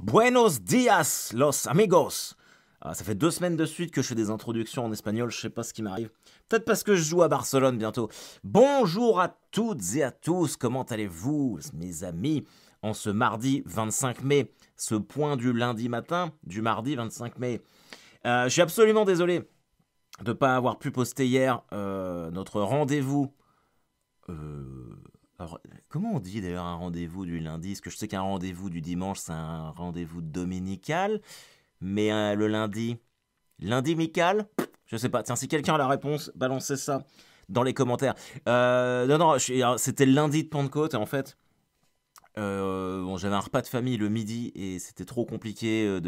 Buenos días, los amigos. Ça fait 2 semaines de suite que je fais des introductions en espagnol, je sais pas ce qui m'arrive. Peut-être parce que je joue à Barcelone bientôt. Bonjour à toutes et à tous, comment allez-vous, mes amis, en ce mardi 25 mai, ce point du lundi matin, du mardi 25 mai. Je suis absolument désolé de ne pas avoir pu poster hier notre rendez-vous. Alors, comment on dit d'ailleurs un rendez-vous du lundi? Parce que je sais qu'un rendez-vous du dimanche, c'est un rendez-vous dominical. Mais le lundi mical? Je sais pas. Tiens, si quelqu'un a la réponse, balancez ça dans les commentaires. Non, c'était le lundi de Pentecôte, et en fait, j'avais un repas de famille le midi, et c'était trop compliqué,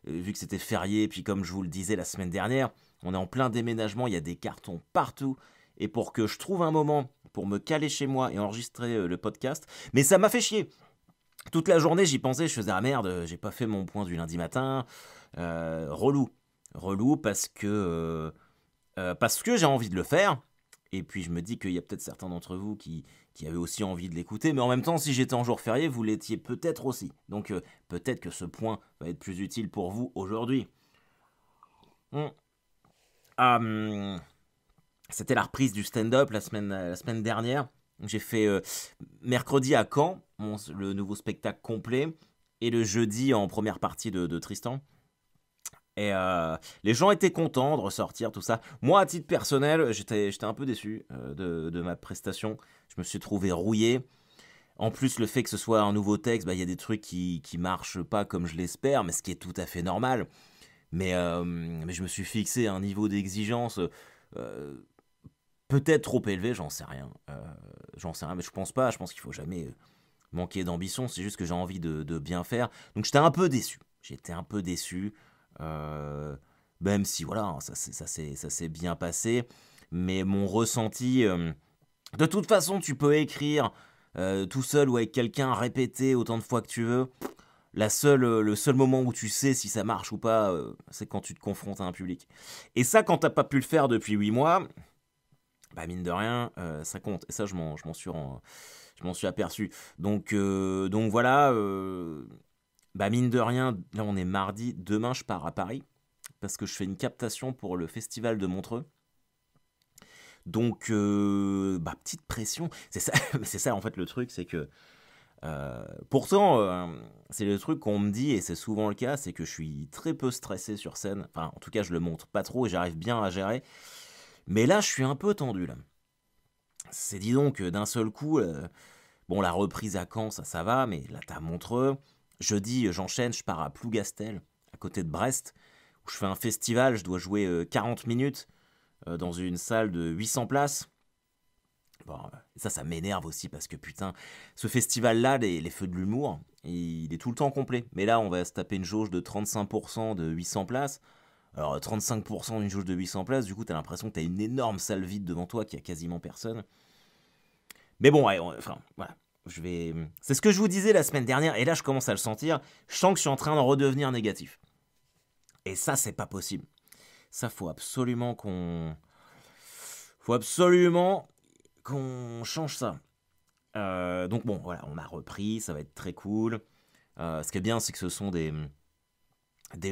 vu que c'était férié, et puis comme je vous le disais la semaine dernière, on est en plein déménagement, il y a des cartons partout, et pour que je trouve un moment pour me caler chez moi et enregistrer le podcast, mais ça m'a fait chier. Toute la journée, j'y pensais, je faisais « Ah merde, j'ai pas fait mon point du lundi matin. » Relou. Relou parce que j'ai envie de le faire. Et puis je me dis qu'il y a peut-être certains d'entre vous qui avaient aussi envie de l'écouter. Mais en même temps, si j'étais en jour férié, vous l'étiez peut-être aussi. Donc peut-être que ce point va être plus utile pour vous aujourd'hui. C'était la reprise du stand-up la semaine dernière. J'ai fait mercredi à Caen, le nouveau spectacle complet, et le jeudi en première partie de Tristan. Et les gens étaient contents de ressortir, tout ça. Moi, à titre personnel, j'étais un peu déçu de ma prestation. Je me suis trouvé rouillé. En plus, le fait que ce soit un nouveau texte, il y a des trucs qui marchent pas comme je l'espère, mais ce qui est tout à fait normal. Mais je me suis fixé un niveau d'exigence peut-être trop élevé, j'en sais rien. Mais je pense pas. Je pense qu'il faut jamais manquer d'ambition. C'est juste que j'ai envie de bien faire. Donc j'étais un peu déçu. Même si voilà, ça s'est bien passé. Mais mon ressenti... de toute façon, tu peux écrire tout seul ou avec quelqu'un, répéter autant de fois que tu veux. Le seul moment où tu sais si ça marche ou pas, c'est quand tu te confrontes à un public. Et ça, quand t'as pas pu le faire depuis 8 mois... mine de rien, ça compte. Et ça, je m'en suis aperçu. Donc voilà, mine de rien, là on est mardi. Demain, je pars à Paris parce que je fais une captation pour le festival de Montreux. Donc, petite pression. C'est ça, c'est ça en fait le truc, c'est que pourtant, c'est le truc qu'on me dit et c'est souvent le cas, c'est que je suis très peu stressé sur scène. Enfin, en tout cas, je le montre pas trop et j'arrive bien à gérer. Mais là, je suis un peu tendu, là. C'est dit donc d'un seul coup, la reprise à Caen, ça va, mais là, t'as Montreux. Jeudi, j'enchaîne, je pars à Plougastel, à côté de Brest, où je fais un festival, je dois jouer 40 minutes dans une salle de 800 places. Bon, ça m'énerve aussi, parce que putain, ce festival-là, les Feux de l'Humour, il est tout le temps complet. Mais là, on va se taper une jauge de 35% de 800 places. Alors 35% d'une jauge de 800 places, du coup t'as l'impression que t'as une énorme salle vide devant toi qui a quasiment personne. Mais bon, ouais, voilà. C'est ce que je vous disais la semaine dernière, et là je commence à le sentir. Je sens que je suis en train de redevenir négatif. Et ça, c'est pas possible. Ça, faut absolument qu'on change ça. Donc bon, voilà, on a repris, ça va être très cool. Ce qui est bien, c'est que ce sont des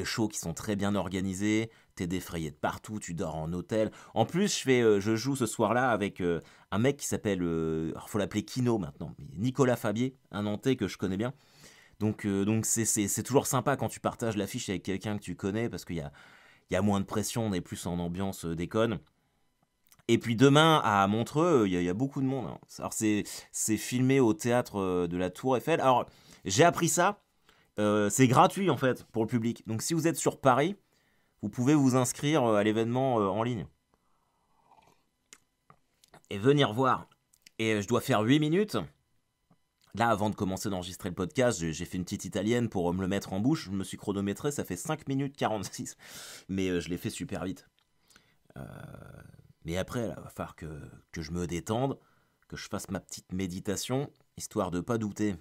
shows qui sont très bien organisés, t'es défrayé de partout, tu dors en hôtel. En plus, je joue ce soir-là avec un mec qui s'appelle, alors faut l'appeler Kino maintenant, Nicolas Fabier, un Nantais que je connais bien. Donc c'est toujours sympa quand tu partages l'affiche avec quelqu'un que tu connais, parce qu'il y a moins de pression, on est plus en ambiance déconne. Et puis demain, à Montreux, il y a beaucoup de monde, hein. Alors c'est filmé au théâtre de la Tour Eiffel. Alors, j'ai appris ça. C'est gratuit en fait pour le public. Donc si vous êtes sur Paris, vous pouvez vous inscrire à l'événement en ligne. Et venir voir. Et je dois faire 8 minutes. Là, avant de commencer d'enregistrer le podcast, j'ai fait une petite italienne pour me le mettre en bouche. Je me suis chronométré, ça fait 5 minutes 46. Mais je l'ai fait super vite. Mais après, il va falloir que je me détende, que je fasse ma petite méditation, histoire de pas douter.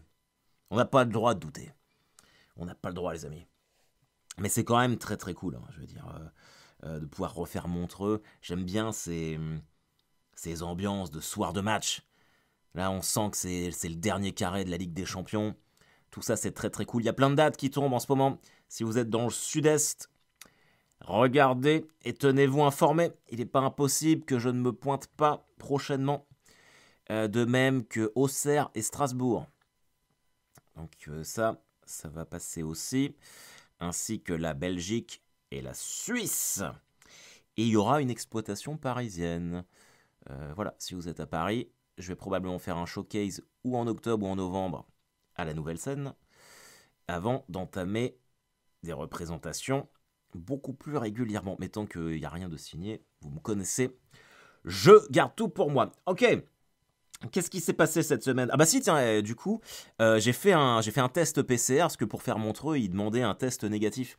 On n'a pas le droit de douter. On n'a pas le droit, les amis. Mais c'est quand même très très cool, hein, je veux dire, de pouvoir refaire Montreux. J'aime bien ces ambiances de soir de match. Là, on sent que c'est le dernier carré de la Ligue des Champions. Tout ça, c'est très très cool. Il y a plein de dates qui tombent en ce moment. Si vous êtes dans le sud-est, regardez et tenez-vous informés. Il n'est pas impossible que je ne me pointe pas prochainement. De même que Auxerre et Strasbourg. Donc ça va passer aussi. Ainsi que la Belgique et la Suisse. Et il y aura une exploitation parisienne. Voilà, si vous êtes à Paris, je vais probablement faire un showcase ou en octobre ou en novembre à la Nouvelle Scène, avant d'entamer des représentations beaucoup plus régulièrement. Mais tant qu'il n'y a rien de signé, vous me connaissez, je garde tout pour moi. Ok, qu'est-ce qui s'est passé cette semaine? Ah bah si, tiens, du coup, j'ai fait un test PCR, parce que pour faire Montreux, il demandait un test négatif.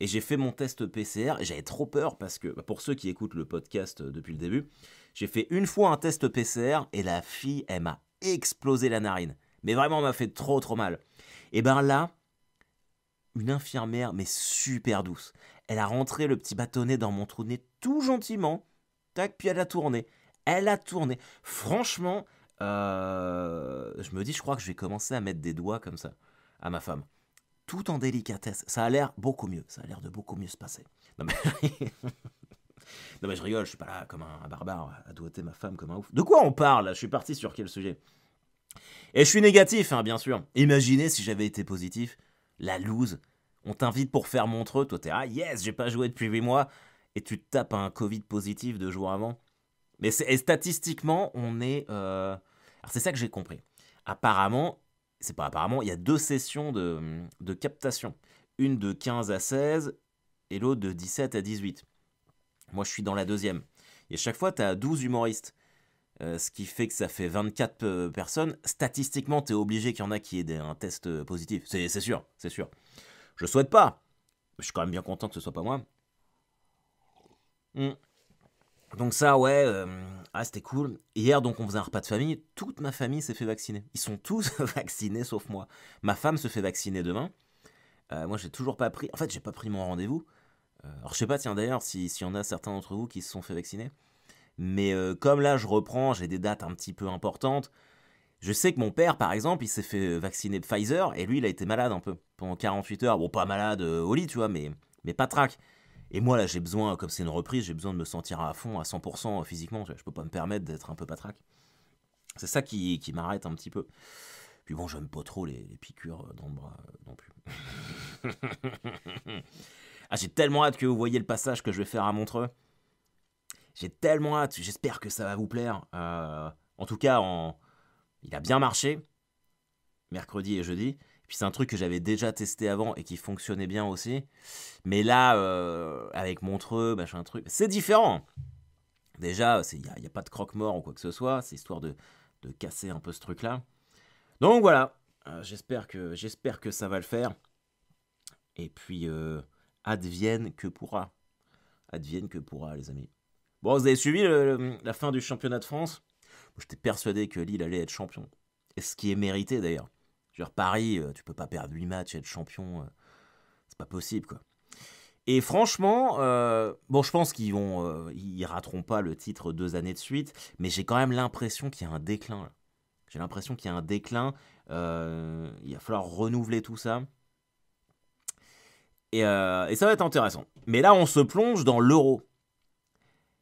Et j'ai fait mon test PCR, et j'avais trop peur, parce que, pour ceux qui écoutent le podcast depuis le début, j'ai fait une fois un test PCR, et la fille, elle m'a explosé la narine. Mais vraiment, elle m'a fait trop mal. Et ben là, une infirmière, mais super douce. Elle a rentré le petit bâtonnet dans mon trou de nez tout gentiment. Tac, puis elle a tourné. Franchement, je me dis, je crois que je vais commencer à mettre des doigts comme ça à ma femme. Tout en délicatesse. Ça a l'air beaucoup mieux. Ça a l'air de beaucoup mieux se passer. Non mais, non mais je rigole, je suis pas là comme un barbare à doigter ma femme comme un ouf. De quoi on parle là? Je suis parti sur quel sujet? Et je suis négatif, hein, bien sûr. Imaginez si j'avais été positif. La loose. On t'invite pour faire Montreux. Toi, t'es yes, j'ai pas joué depuis 8 mois. Et tu te tapes un Covid positif 2 jours avant. Mais et statistiquement, on est. Alors, c'est ça que j'ai compris. Apparemment, c'est pas apparemment, il y a 2 sessions de captation. Une de 15 à 16 et l'autre de 17 à 18. Moi, je suis dans la deuxième. Et chaque fois, tu as 12 humoristes. Ce qui fait que ça fait 24 personnes. Statistiquement, tu es obligé qu'il y en a qui aient un test positif. C'est sûr, c'est sûr. Je souhaite pas. Je suis quand même bien content que ce soit pas moi. Donc ça, ouais, c'était cool. Hier, donc, on faisait un repas de famille. Toute ma famille s'est fait vacciner. Ils sont tous vaccinés, sauf moi. Ma femme se fait vacciner demain. Moi, j'ai toujours pas pris... En fait, j'ai pas pris mon rendez-vous. Alors, je sais pas, tiens, d'ailleurs, s'il y en a certains d'entre vous qui se sont fait vacciner. Mais comme là, je reprends, j'ai des dates un petit peu importantes. Je sais que mon père, par exemple, il s'est fait vacciner de Pfizer. Et lui, il a été malade un peu. Pendant 48 heures. Bon, pas malade au lit, tu vois, mais pas trac. Et moi, là, j'ai besoin, comme c'est une reprise, j'ai besoin de me sentir à fond, à 100% physiquement. Je peux pas me permettre d'être un peu patraque. C'est ça qui m'arrête un petit peu. Puis bon, j'aime pas trop les piqûres dans le bras non plus. Ah, j'ai tellement hâte que vous voyez le passage que je vais faire à Montreux. J'ai tellement hâte, j'espère que ça va vous plaire. En tout cas, il a bien marché, mercredi et jeudi. Puis c'est un truc que j'avais déjà testé avant et qui fonctionnait bien aussi. Mais là, avec Montreux, machin truc, c'est différent. Déjà, il n'y a pas de croque-mort ou quoi que ce soit. C'est histoire de casser un peu ce truc-là. Donc voilà, j'espère que ça va le faire. Et puis, advienne que pourra. Advienne que pourra, les amis. Bon, vous avez suivi la fin du championnat de France? J'étais persuadé que Lille allait être champion. Et ce qui est mérité d'ailleurs. Genre Paris, tu peux pas perdre 8 matchs et être champion. C'est pas possible, quoi. Et franchement, bon, je pense ils rateront pas le titre 2 années de suite, mais j'ai quand même l'impression qu'il y a un déclin. Là. J'ai l'impression qu'il y a un déclin. Il va falloir renouveler tout ça. Et ça va être intéressant. Mais là, on se plonge dans l'Euro.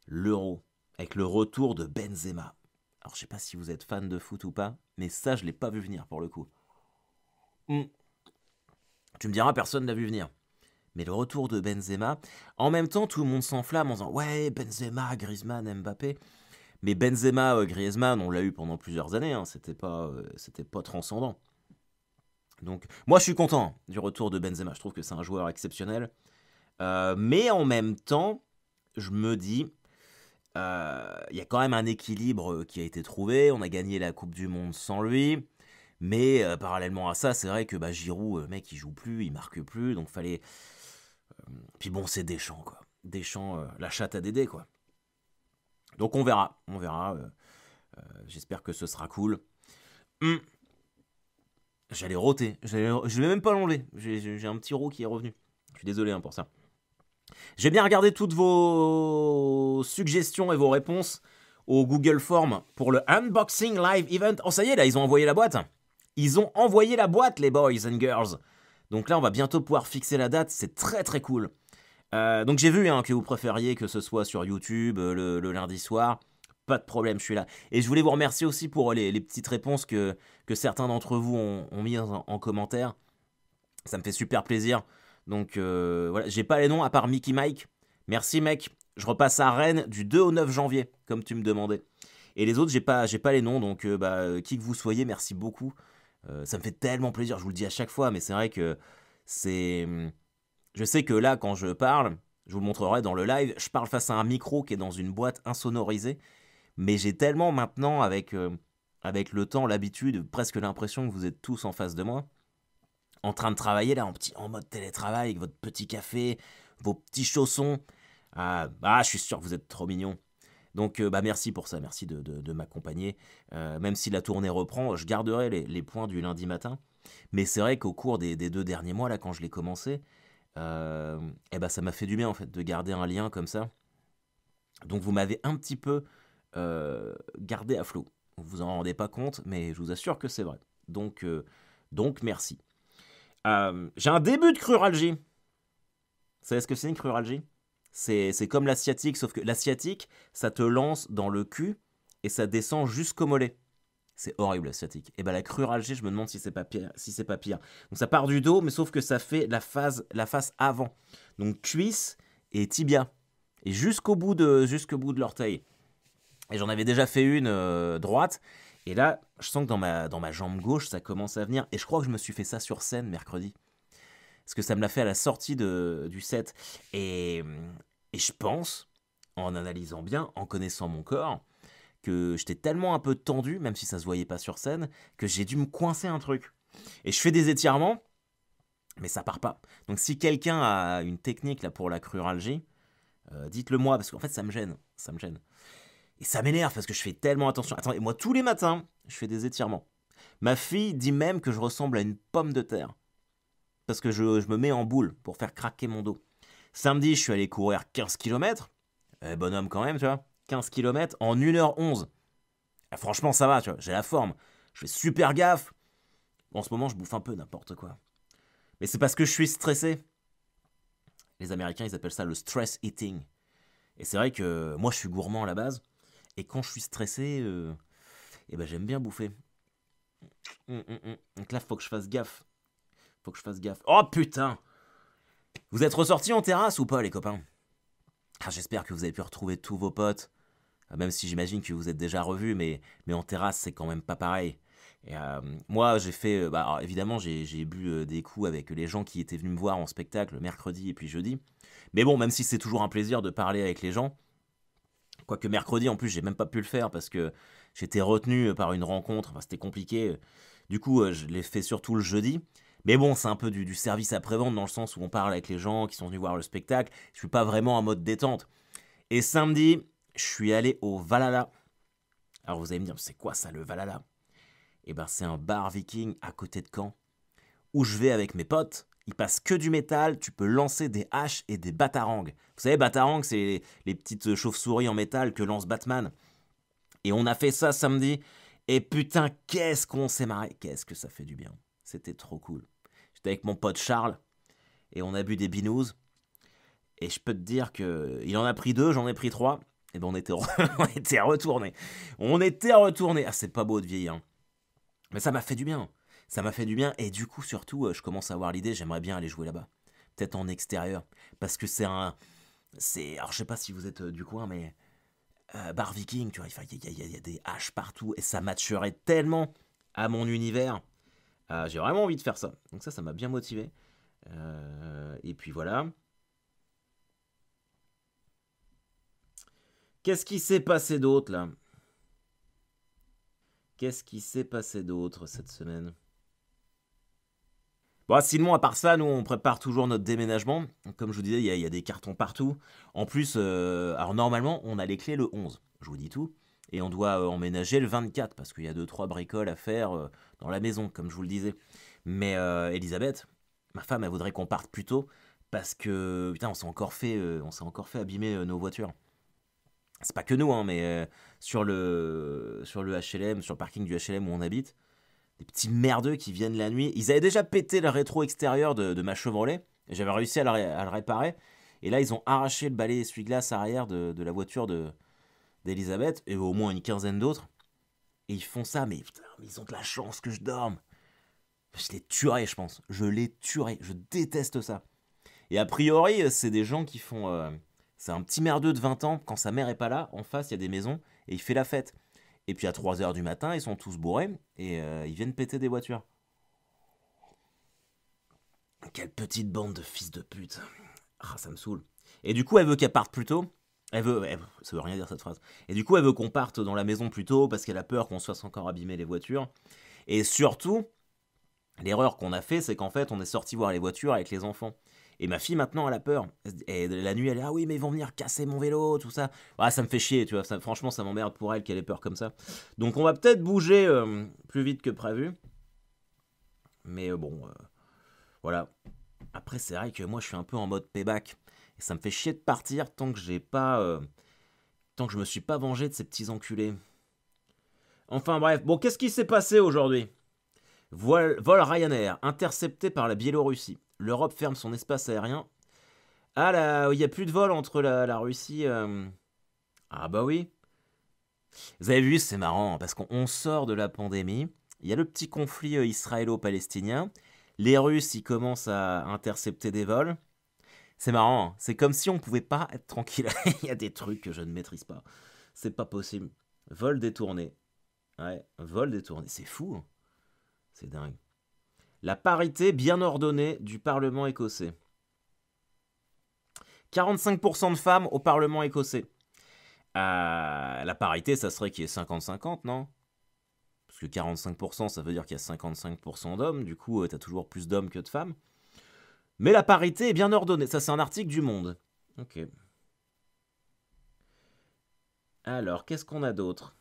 L'Euro, avec le retour de Benzema. Alors, je sais pas si vous êtes fan de foot ou pas, mais ça, je l'ai pas vu venir pour le coup. Tu me diras, personne l'a vu venir. Mais le retour de Benzema, en même temps, tout le monde s'enflamme en disant « Ouais, Benzema, Griezmann, Mbappé ». Mais Benzema, Griezmann, on l'a eu pendant plusieurs années, hein, c'était pas transcendant. Donc, moi, je suis content du retour de Benzema. Je trouve que c'est un joueur exceptionnel. Mais en même temps, je me dis, il y a quand même un équilibre qui a été trouvé. On a gagné la Coupe du Monde sans lui. Mais parallèlement à ça, c'est vrai que Giroud, mec, il joue plus, il marque plus. Donc, fallait... Puis bon, c'est Deschamps, quoi. Deschamps, la chatte à Dédé, quoi. Donc, on verra. J'espère que ce sera cool. J'allais roter. Je vais même pas l'enlever. J'ai un petit roux qui est revenu. Je suis désolé pour ça. J'ai bien regardé toutes vos suggestions et vos réponses au Google Form pour le Unboxing Live Event. Oh, ça y est, là, ils ont envoyé la boîte. Ils ont envoyé la boîte, les boys and girls. Donc là, on va bientôt pouvoir fixer la date, c'est très très cool. Donc j'ai vu que vous préfériez que ce soit sur YouTube le lundi soir. Pas de problème, je suis là. Et je voulais vous remercier aussi pour les petites réponses que certains d'entre vous ont mis en commentaire. Ça me fait super plaisir. Donc voilà, j'ai pas les noms à part Mickey Mike. Merci mec. Je repasse à Rennes du 2 au 9 janvier, comme tu me demandais. Et les autres, j'ai pas les noms, donc qui que vous soyez, merci beaucoup. Ça me fait tellement plaisir, je vous le dis à chaque fois, mais c'est vrai que c'est... Je sais que là, quand je parle, je vous le montrerai dans le live, je parle face à un micro qui est dans une boîte insonorisée, mais j'ai tellement maintenant, avec le temps, l'habitude, presque l'impression que vous êtes tous en face de moi, en train de travailler là, en mode télétravail, avec votre petit café, vos petits chaussons. Je suis sûr que vous êtes trop mignons. Donc merci pour ça, merci de m'accompagner. Même si la tournée reprend, je garderai les points du lundi matin. Mais c'est vrai qu'au cours des 2 derniers mois, là, quand je l'ai commencé, ça m'a fait du bien en fait de garder un lien comme ça. Donc vous m'avez un petit peu gardé à flot. Vous vous en rendez pas compte, mais je vous assure que c'est vrai. Donc merci. J'ai un début de cruralgie. Vous savez ce que c'est une cruralgie ? C'est comme l'asiatique, sauf que l'asiatique, ça te lance dans le cul et ça descend jusqu'au mollet. C'est horrible l'asiatique. Et la cruralgie, je me demande si c'est pas pire. Donc ça part du dos, mais sauf que ça fait la face avant. Donc cuisse et tibia. Et jusqu'au bout de l'orteil. Et j'en avais déjà fait une droite. Et là, je sens que dans ma jambe gauche, ça commence à venir. Et je crois que je me suis fait ça sur scène mercredi. Parce que ça me l'a fait à la sortie du set. Et je pense, en analysant bien, en connaissant mon corps, que j'étais tellement un peu tendu, même si ça se voyait pas sur scène, que j'ai dû me coincer un truc. Et je fais des étirements, mais ça part pas. Donc si quelqu'un a une technique là pour la cruralgie, dites-le moi, parce qu'en fait ça me gêne. Et ça m'énerve parce que je fais tellement attention. Attends, et moi tous les matins, je fais des étirements. Ma fille dit même que je ressemble à une pomme de terre. Parce que je me mets en boule pour faire craquer mon dos. Samedi, je suis allé courir 15 km. Bonhomme quand même, tu vois. 15 km en 1h11. Franchement, ça va, tu vois. J'ai la forme. Je fais super gaffe. En ce moment, je bouffe un peu n'importe quoi. Mais c'est parce que je suis stressé. Les Américains, ils appellent ça le stress eating. Et c'est vrai que moi, je suis gourmand à la base. Et quand je suis stressé, j'aime bien bouffer. Donc là, faut que je fasse gaffe. Oh putain! Vous êtes ressortis en terrasse ou pas, les copains? J'espère que vous avez pu retrouver tous vos potes. Même si j'imagine que vous êtes déjà revus, mais en terrasse, c'est quand même pas pareil. Et, moi, j'ai fait... alors, évidemment, j'ai bu des coups avec les gens qui étaient venus me voir en spectacle mercredi et puis jeudi. Mais bon, même si c'est toujours un plaisir de parler avec les gens, quoique mercredi, en plus, j'ai même pas pu le faire parce que j'étais retenu par une rencontre. Enfin, c'était compliqué. Du coup, je l'ai fait surtout le jeudi. Mais bon, c'est un peu du service après-vente dans le sens où on parle avec les gens qui sont venus voir le spectacle. Je suis pas vraiment en mode détente. Et samedi, je suis allé au Valhalla. Alors vous allez me dire, c'est quoi ça le Valhalla? C'est un bar viking à côté de Caen où je vais avec mes potes. Il passe que du métal, tu peux lancer des haches et des batarangs. Vous savez, batarangs, c'est les petites chauves-souris en métal que lance Batman. Et on a fait ça samedi. Et putain, qu'est-ce qu'on s'est marré. Qu'est-ce que ça fait du bien. C'était trop cool. J'étais avec mon pote Charles et on a bu des binous. Et je peux te dire qu'il en a pris 2, j'en ai pris 3. Et on était, on était retournés. Ah, c'est pas beau de vieillir. Mais ça m'a fait du bien. Et du coup, surtout, je commence à avoir l'idée, j'aimerais bien aller jouer là-bas. Peut-être en extérieur. Parce que alors, je sais pas si vous êtes du coin, mais... bar viking, tu vois, il y a des haches partout. Et ça matcherait tellement à mon univers. J'ai vraiment envie de faire ça. Donc ça m'a bien motivé. Et puis voilà. Qu'est-ce qui s'est passé d'autre là? Qu'est-ce qui s'est passé d'autre cette semaine? Bon, sinon, à part ça, nous, on prépare toujours notre déménagement. Comme je vous disais, il y a des cartons partout. En plus, alors normalement, on a les clés le 11. Je vous dis tout. Et on doit emménager le 24 parce qu'il y a 2-3 bricoles à faire dans la maison, comme je vous le disais. Mais Elisabeth, ma femme, elle voudrait qu'on parte plus tôt parce que, putain, on s'est encore fait abîmer nos voitures. C'est pas que nous, hein, mais sur le HLM, sur le parking du HLM où on habite, des petits merdeux qui viennent la nuit. Ils avaient déjà pété le rétro extérieur de ma Chevrolet. Et j'avais réussi à le réparer. Et là, ils ont arraché le balai essuie-glace arrière de la voiture d'Elisabeth. Et au moins une quinzaine d'autres. Et ils font ça, mais putain, ils ont de la chance que je dorme. Je les tuerais, je pense. Je les tuerais. Je déteste ça. Et a priori, c'est des gens qui font... c'est un petit merdeux de 20 ans. Quand sa mère est pas là, en face, il y a des maisons. Et il fait la fête. Et puis à 3h du matin, ils sont tous bourrés. Et ils viennent péter des voitures. Quelle petite bande de fils de pute. Ah, ça me saoule. Et du coup, elle veut qu'elle parte plus tôt. Ça veut rien dire cette phrase. Et du coup, elle veut qu'on parte dans la maison plus tôt parce qu'elle a peur qu'on se fasse encore abîmer les voitures. Et surtout, l'erreur qu'on a fait, c'est qu'en fait, on est sorti voir les voitures avec les enfants. Et ma fille, maintenant, elle a peur. Et la nuit, elle est ah oui, mais ils vont venir casser mon vélo, tout ça. Ah, ça me fait chier, tu vois. Franchement, ça m'emmerde pour elle qu'elle ait peur comme ça. Donc, on va peut-être bouger plus vite que prévu. Mais voilà. Après, c'est vrai que moi, je suis un peu en mode payback. Et ça me fait chier de partir tant que j'ai pas. Tant que je me suis pas vengé de ces petits enculés. Enfin bref, bon, qu'est-ce qui s'est passé aujourd'hui? Vol Ryanair, intercepté par la Biélorussie. L'Europe ferme son espace aérien. Ah là, il n'y a plus de vol entre la Russie. Ah bah oui. Vous avez vu, c'est marrant, parce qu'on sort de la pandémie. Il y a le petit conflit israélo-palestinien. Les Russes, ils commencent à intercepter des vols. C'est marrant, hein. C'est comme si on pouvait pas être tranquille. Il y a des trucs que je ne maîtrise pas. C'est pas possible. Vol détourné. Ouais, vol détourné. C'est fou, hein. C'est dingue. La parité bien ordonnée du Parlement écossais. 45% de femmes au Parlement écossais. La parité, ça serait qu'il y ait 50-50, non? Parce que 45%, ça veut dire qu'il y a 55% d'hommes. Du coup, t'as toujours plus d'hommes que de femmes. Mais la parité est bien ordonnée. Ça, c'est un article du Monde. Ok. Alors, qu'est-ce qu'on a d'autre?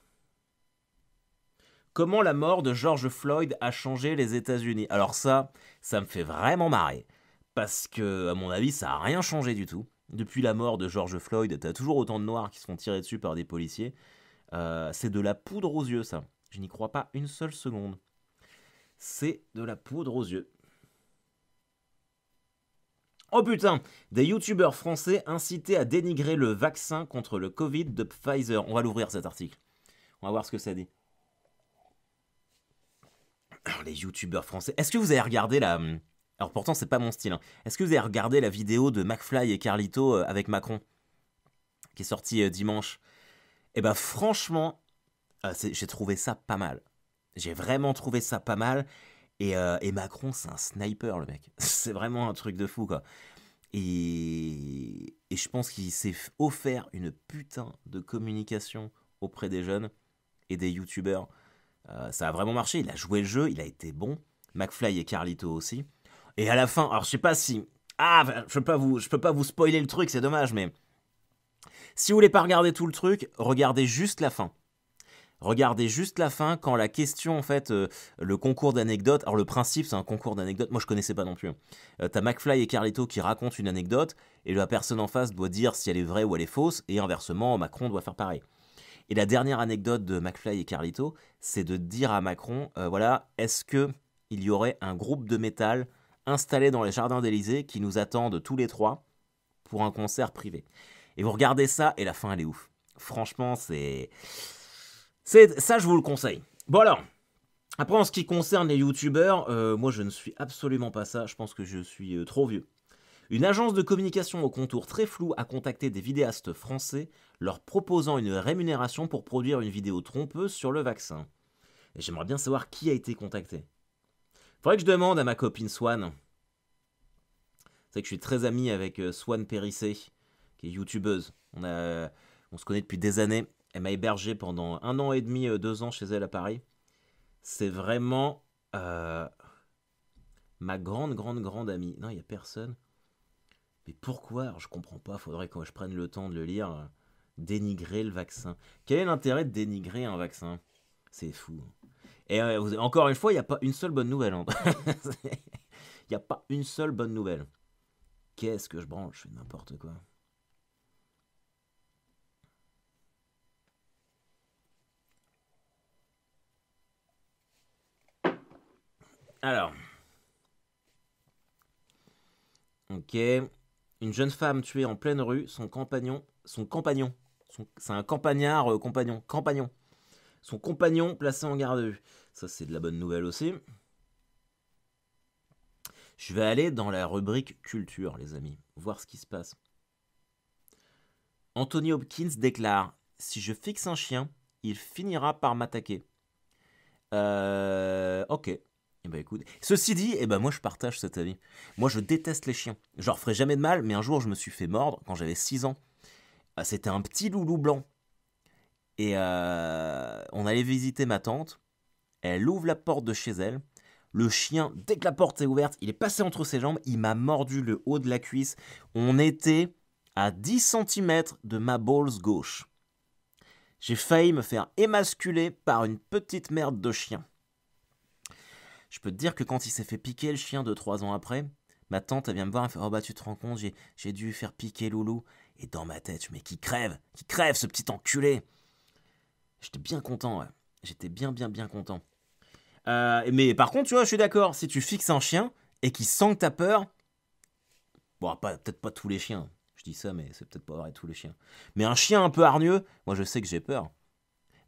Comment la mort de George Floyd a changé les États-Unis? Alors ça me fait vraiment marrer. Parce que, à mon avis, ça a rien changé du tout. Depuis la mort de George Floyd, t'as toujours autant de noirs qui se font tirer dessus par des policiers. C'est de la poudre aux yeux, ça. Je n'y crois pas une seule seconde. C'est de la poudre aux yeux. Oh putain, des youtubeurs français incités à dénigrer le vaccin contre le Covid de Pfizer. On va l'ouvrir cet article. On va voir ce que ça dit. Alors, les youtubeurs français. Est-ce que vous avez regardé la. Alors pourtant, c'est pas mon style, hein. Est-ce que vous avez regardé la vidéo de McFly et Carlito avec Macron qui est sortie dimanche? Eh ben franchement, j'ai trouvé ça pas mal. J'ai vraiment trouvé ça pas mal. Et Macron, c'est un sniper, le mec. C'est vraiment un truc de fou, quoi. Et je pense qu'il s'est offert une putain de communication auprès des jeunes et des youtubeurs. Ça a vraiment marché. Il a joué le jeu, il a été bon. McFly et Carlito aussi. Et à la fin, alors je sais pas si. Ah, je peux pas vous spoiler le truc, c'est dommage, mais. Si vous voulez pas regarder tout le truc, regardez juste la fin. Regardez juste la fin quand la question, en fait, le concours d'anecdotes. Alors, le principe, c'est un concours d'anecdotes. Moi, je connaissais pas non plus. T'as McFly et Carlito qui racontent une anecdote et la personne en face doit dire si elle est vraie ou elle est fausse. Et inversement, Macron doit faire pareil. Et la dernière anecdote de McFly et Carlito, c'est de dire à Macron voilà, est-ce que il y aurait un groupe de métal installé dans les jardins d'Élysée qui nous attendent tous les trois pour un concert privé. Et vous regardez ça et la fin, elle est ouf. Franchement, ça, je vous le conseille. Bon alors, après en ce qui concerne les youtubeurs, moi je ne suis absolument pas ça, je pense que je suis trop vieux. Une agence de communication au contour très flou a contacté des vidéastes français leur proposant une rémunération pour produire une vidéo trompeuse sur le vaccin. Et j'aimerais bien savoir qui a été contacté. Faudrait que je demande à ma copine Swan. C'est que je suis très ami avec Swan Périssé, qui est youtubeuse. On se connaît depuis des années. Elle m'a hébergé pendant 1 an et demi, 2 ans chez elle à Paris. C'est vraiment ma grande amie. Non, il n'y a personne. Mais pourquoi? Alors, je comprends pas. Faudrait que je prenne le temps de le lire. Dénigrer le vaccin. Quel est l'intérêt de dénigrer un vaccin? C'est fou. Et encore une fois, il n'y a pas une seule bonne nouvelle. Hein. Il n'y a pas une seule bonne nouvelle. Qu'est-ce que je branle? Je fais n'importe quoi. Alors, ok. Une jeune femme tuée en pleine rue, c'est un campagnard compagnon. Son compagnon placé en garde à vue. Ça, c'est de la bonne nouvelle aussi. Je vais aller dans la rubrique culture, les amis, voir ce qui se passe. Anthony Hopkins déclare: si je fixe un chien, il finira par m'attaquer. Ok. Eh ben écoute. Ceci dit, eh ben moi je partage cet avis. Moi je déteste les chiens. Je leur ferai jamais de mal, mais un jour je me suis fait mordre quand j'avais 6 ans. C'était un petit loulou blanc. Et on allait visiter ma tante. Elle ouvre la porte de chez elle. Le chien, dès que la porte est ouverte, il est passé entre ses jambes. Il m'a mordu le haut de la cuisse. On était à 10 centimètres de ma balls gauche. J'ai failli me faire émasculer par une petite merde de chien. Je peux te dire que quand il s'est fait piquer le chien 2-3 ans après, ma tante elle vient me voir, elle fait: oh bah tu te rends compte, j'ai dû faire piquer Loulou. Et dans ma tête, je me dis: qui crève ce petit enculé. J'étais bien content, ouais. J'étais bien content. Mais par contre, tu vois, je suis d'accord, si tu fixes un chien et qu'il sent que t'as peur, bon, peut-être pas tous les chiens, je dis ça, mais c'est peut-être pas vrai tous les chiens. Mais un chien un peu hargneux, moi je sais que j'ai peur.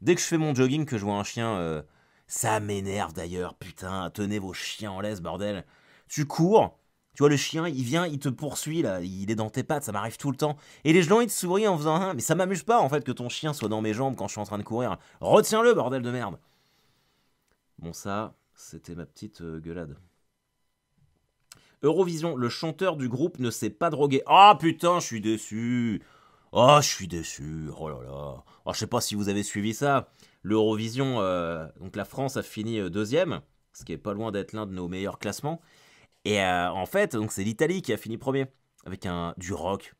Dès que je fais mon jogging, que je vois un chien, ça m'énerve d'ailleurs, putain, tenez vos chiens en laisse, bordel. Tu cours, tu vois le chien, il vient, il te poursuit, là, il est dans tes pattes, ça m'arrive tout le temps. Et les gens, ils te sourient en faisant un, mais ça m'amuse pas en fait que ton chien soit dans mes jambes quand je suis en train de courir. Retiens-le, bordel de merde. Bon, ça, c'était ma petite gueulade. Eurovision, le chanteur du groupe ne s'est pas drogué. Ah putain, je suis déçu. Oh, je suis déçu. Oh là là. Oh, je sais pas si vous avez suivi ça. L'Eurovision, donc la France a fini deuxième, ce qui est pas loin d'être l'un de nos meilleurs classements. Et en fait, donc c'est l'Italie qui a fini premier avec du rock.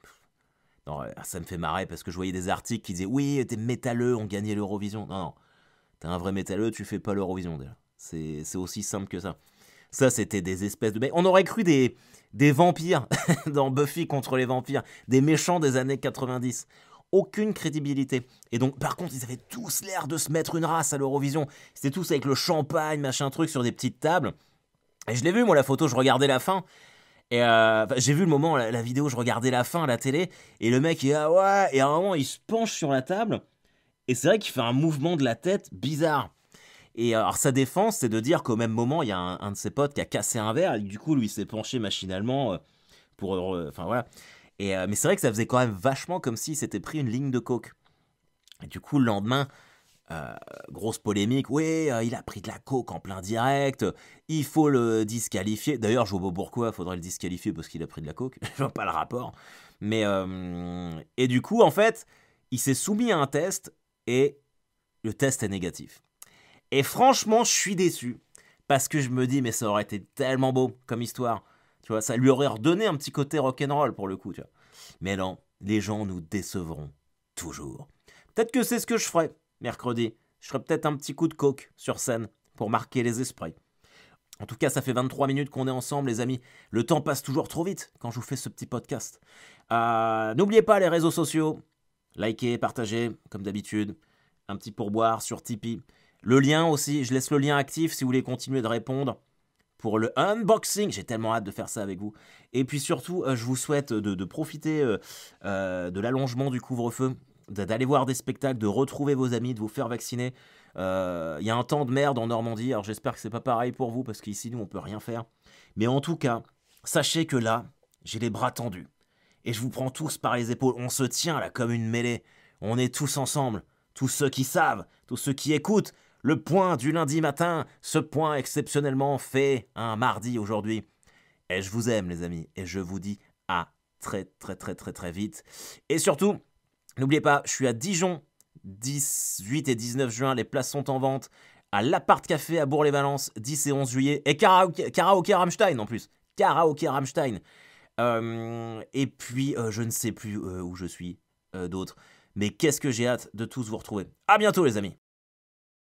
Non, ça me fait marrer parce que je voyais des articles qui disaient: oui, t'es métalleux, on gagnait l'Eurovision. Non, non, t'es un vrai métalleux, tu fais pas l'Eurovision déjà. C'est aussi simple que ça. Ça, c'était des espèces de... On aurait cru des vampires dans Buffy contre les vampires. Des méchants des années 90. Aucune crédibilité. Et donc, par contre, ils avaient tous l'air de se mettre une race à l'Eurovision. C'était tous avec le champagne, machin truc, sur des petites tables. Et je l'ai vu, moi, la photo, je regardais la fin. Et j'ai vu le moment, la vidéo, je regardais la fin à la télé. Et le mec, il est ouais. Et à un moment, il se penche sur la table. Et c'est vrai qu'il fait un mouvement de la tête bizarre. Et alors sa défense, c'est de dire qu'au même moment, il y a un de ses potes qui a cassé un verre, et du coup, lui, il s'est penché machinalement pour... Enfin, voilà. Et, mais c'est vrai que ça faisait quand même vachement comme s'il s'était pris une ligne de coke. Et du coup, le lendemain, grosse polémique. Oui, il a pris de la coke en plein direct, il faut le disqualifier. D'ailleurs, je vois pas pourquoi il faudrait le disqualifier parce qu'il a pris de la coke. Je vois pas le rapport. Mais, et du coup, en fait, il s'est soumis à un test, et le test est négatif. Et franchement, je suis déçu. Parce que je me dis, mais ça aurait été tellement beau comme histoire. Tu vois, ça lui aurait redonné un petit côté rock'n'roll pour le coup, tu vois. Mais non, les gens nous décevront. Toujours. Peut-être que c'est ce que je ferai mercredi. Je ferai peut-être un petit coup de coke sur scène pour marquer les esprits. En tout cas, ça fait 23 minutes qu'on est ensemble, les amis. Le temps passe toujours trop vite quand je vous fais ce petit podcast. N'oubliez pas les réseaux sociaux. Likez, partagez, comme d'habitude. Un petit pourboire sur Tipeee. Le lien aussi, je laisse le lien actif si vous voulez continuer de répondre pour le unboxing. J'ai tellement hâte de faire ça avec vous. Et puis surtout, je vous souhaite de profiter de l'allongement du couvre-feu, d'aller voir des spectacles, de retrouver vos amis, de vous faire vacciner. Il y a un temps de merde en Normandie, alors j'espère que c'est pas pareil pour vous, parce qu'ici, nous, on peut rien faire. Mais en tout cas, sachez que là, j'ai les bras tendus. Et je vous prends tous par les épaules. On se tient là comme une mêlée. On est tous ensemble. Tous ceux qui savent, tous ceux qui écoutent. Le point du lundi matin, ce point exceptionnellement fait un mardi aujourd'hui. Et je vous aime les amis, et je vous dis à très vite. Et surtout, n'oubliez pas, je suis à Dijon, 18 et 19 juin, les places sont en vente. À l'Appart Café à Bourg-les-Valences, 10 et 11 juillet. Et karaoké Rammstein en plus. Karaoké Rammstein. Et puis, je ne sais plus où je suis d'autres. Mais qu'est-ce que j'ai hâte de tous vous retrouver. À bientôt les amis.